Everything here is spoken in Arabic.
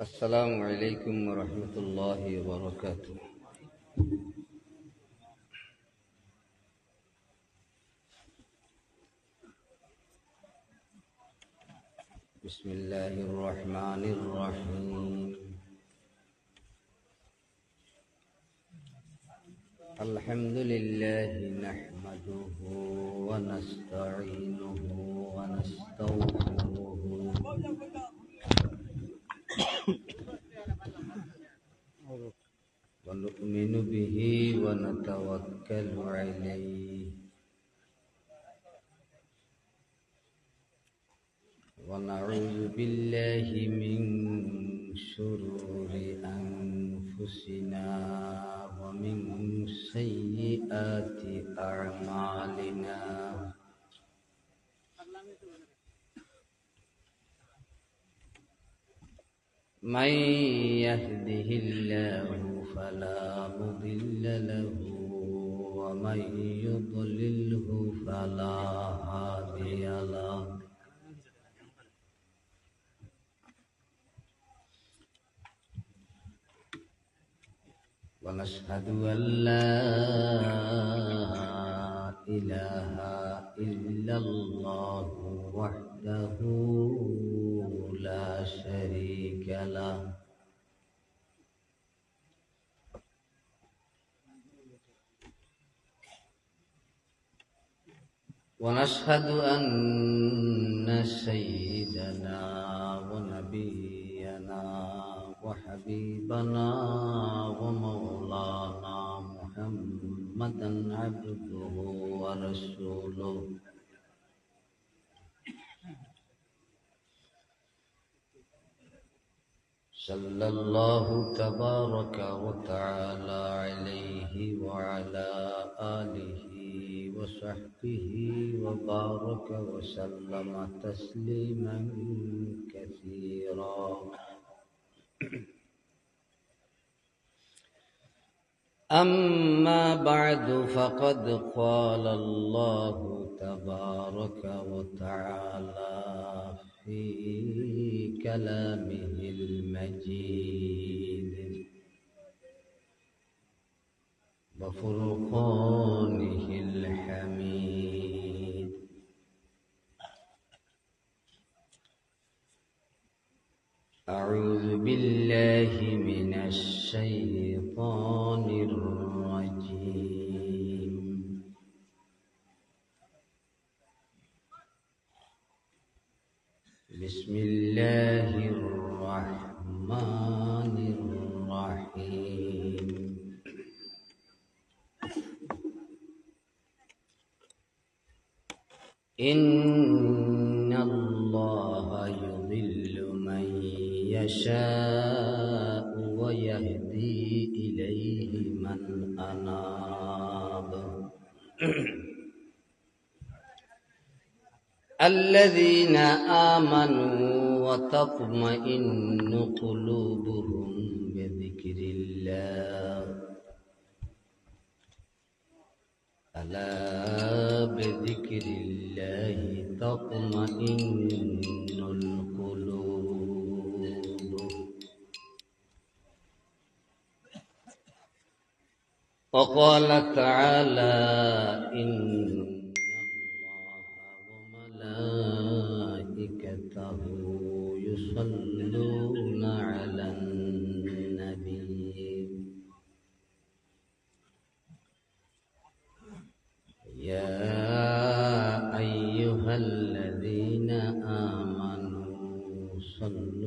السلام عليكم ورحمة الله وبركاته. بسم الله الرحمن الرحيم. الحمد لله نحمده ونستعينه ونستغفره ونؤمن به ونتوكل عليه ونعوذ بالله من شرور أنفسنا ومن سيئات أعمالنا. من يهده الله فلا مضل له ومن يضلله فلا هادي له. ونشهد أن لا إله إلا الله وحده لا شريك له. ونشهد أن سيدنا ونبينا وحبيبنا ومولانا محمدا عبده ورسوله صلى الله تبارك وتعالى عليه وعلى آله وصحبه وبارك وسلم تسليما كثيرا. أما بعد فقد قال الله تبارك وتعالى في كلامه المجيد وفرقانه الحميد. أعوذ بالله من الشيطان الرجيم. بسم الله الرحمن الرحيم. إن الله يضل من يشاء ويهدي إليه من أناب. الذين آمنوا وتطمئن قلوبهم بذكر الله ألا بذكر الله تطمئن القلوب. وقال تعالى إن ملائكته يصلون على النبي يا أيها الذين آمنوا صلوا